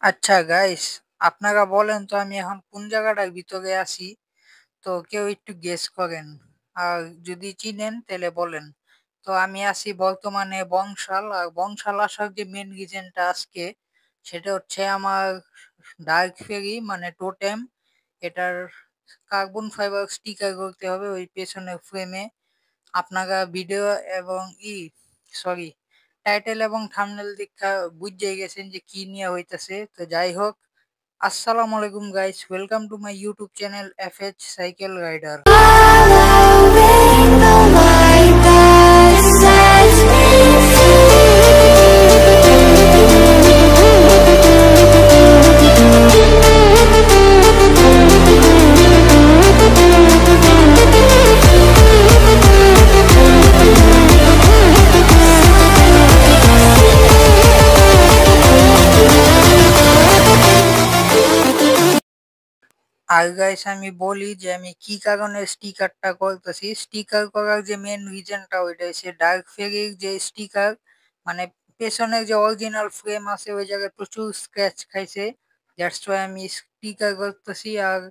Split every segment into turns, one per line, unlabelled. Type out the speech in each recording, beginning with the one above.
আচ্ছা গাইস, আপনারা বলেন তো আমি এখন কোন জায়গাটার ভিতরে আছি? তো কেউ একটু গেস করেন। আর যদি চিনেন তাহলে বলেন। তো আমি আছি বর্তমানে বংশাল, আর বংশাল আসার যে মেন রিজনটা আজকে সেটা হচ্ছে আমার ডার্ক ফেরি মানে টোটেম। এটার কার্বন ফাইবার স্টিকার করতে হবে ওই পেছনের ফ্রেমে। আপনারা ভিডিও এবং সরি, টাইটেল এবং থাম্বনেল দেখা বুঝেই গেছেন যে কি নিয়ে হইতাছে। তো যাই হোক, আসসালামু আলাইকুম guys, welcome to my YouTube channel FH cycle rider. আর গাইস আমি বলি যে আমি কি কারণে স্টিকারটা করতেছি। স্টিকার করার যে মেন রিজনটা ওইটা হচ্ছে ডার্ক ফেরির যে স্টিকার, মানে পেছনের যে অরিজিনাল ফ্রেম আছে ওই জায়গায় প্রচুর স্ক্র্যাচ খাইছে। দ্যাটস ওয়াই আমি স্টিকার করতেছি। আর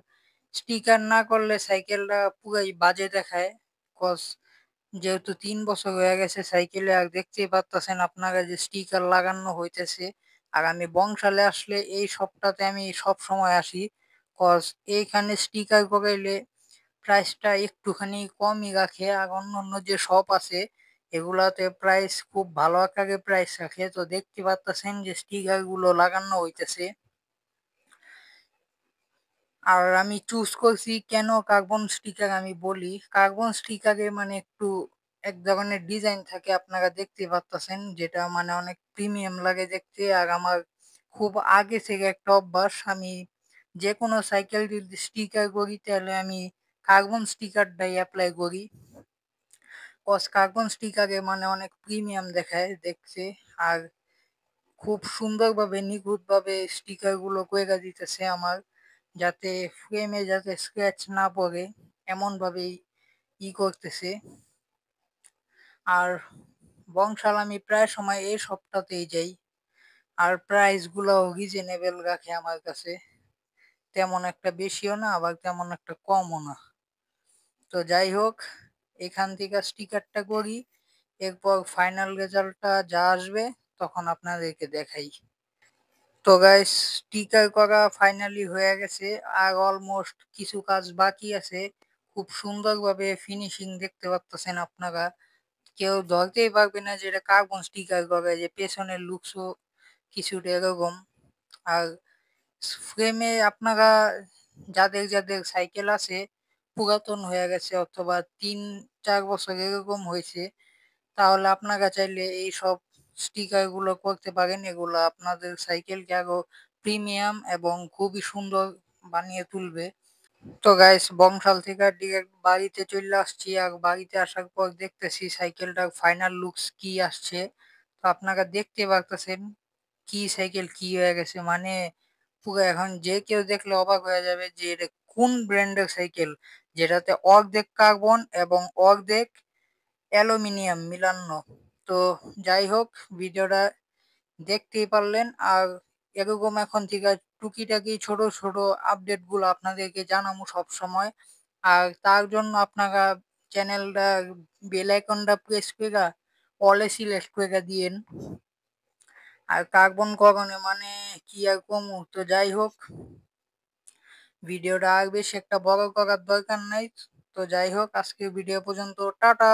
স্টিকার না করলে সাইকেলটা পুরাই বাজে দেখায়। কজ যেহেতু 3 বছর হয়ে গেছে সাইকেলে, আর দেখতেই পারতেছেন আপনারা যে স্টিকার লাগানো হইতেছে। আর আমি বংশালে আসলে এই সপ্তাহে আমি সব সময় আসি, কজ এইখানে স্টিকার করাইলে প্রাইসটা একটুখানি কমই রাখে। আর অন্য অন্য যে শপ আছে এগুলাতে প্রাইস খুব ভালো আকারে প্রাইস রাখে। তো দেখতে পারতেছেন যে স্টিকার গুলো লাগানো হইতেছে। আর আমি চুজ করছি কেন কার্বন স্টিকার, আমি বলি কার্বন স্টিকারে মানে একটু এক ধরনের ডিজাইন থাকে, আপনারা দেখতে পাচ্ছেন, যেটা মানে অনেক প্রিমিয়াম লাগে দেখতে। আর আমার খুব আগে থেকে একটা অভ্যাস, আমি যে কোনো সাইকেল যদি স্টিকার করি তাহলে আমি কার্বন স্টিকারটাই অ্যাপ্লাই করি। কজ কার্বন স্টিকারে মানে অনেক প্রিমিয়াম দেখায় দেখতে। আর খুব সুন্দরভাবে নিখুঁতভাবে স্টিকার গুলো কইরা দিতেছে আমার, যাতে ফ্রেমে যাতে স্ক্র্যাচ না পড়ে এমন ভাবেই করতেছে। আর বংশাল আমি প্রায় সময় এই সপ্তাহতেই যাই। আর প্রাইস গুলো রিজনেবল রাখে আমার কাছে, তেমন একটা বেশিও না আবার তেমন একটা কমও না। তো যাই হোক, এখান থেকে স্টিকারটা করি, এরপর ফাইনাল রেজাল্টটা যা আসবে তখন আপনাদেরকে দেখাই। তো গাইস, স্টিকার করা ফাইনালি হয়ে গেছে, আর অলমোস্ট কিছু কাজ বাকি আছে। খুব সুন্দরভাবে ফিনিশিং দেখতে পাচ্ছেন আপনারা, কেউ ধরতেই পারবে না যে এটা কার্বন স্টিকার করা, যে পেছনের লুকসও কিছুটা এরকম। আর ফ্রেমে আপনারা যাদের যাদের সাইকেল আছে পুরাতন হয়ে গেছে অথবা 3-4 বছর এরকম হয়েছে, তাহলে আপনারা চাইলে এই সব স্টিকার গুলো করতে পারেন। এগুলো আপনাদের সাইকেলকে আরো প্রিমিয়াম এবং খুবই সুন্দর বানিয়ে তুলবে। তো গাইস, বংশাল থেকে ডিরেক্ট বাড়িতে চলে আসছি। আর বাড়িতে আসার পর দেখতেছি সাইকেলটার ফাইনাল লুকস কি আসছে। তো আপনারা দেখতে পারতেছেন কি সাইকেল কি হয়ে গেছে, মানে পুরো এখন যে কেউ দেখলে অবাক হয়ে যাবে যে এটা কোন ব্র্যান্ডের সাইকেল, যেটাতে অর্ধেক কার্বন এবং অর্ধেক অ্যালুমিনিয়াম মিলানো। তো যাই হোক, ভিডিওটা দেখতেই পারলেন। আর এরকম এখন থেকে টুকিটাকি ছোট ছোট আপডেট গুলো আপনাদেরকে জানাবো সব সময়। আর তার জন্য আপনারা চ্যানেলটা বেল আইকনটা প্রেস করে অলে সিলেক্ট করে দিয়েন। আর কার্বন কখনো মানে কি আর কমু। তো যাই হোক, ভিডিওটা আর বেশি একটা বড় করার দরকার নাই। তো যাই হোক, আজকে ভিডিও পর্যন্ত, টাটা।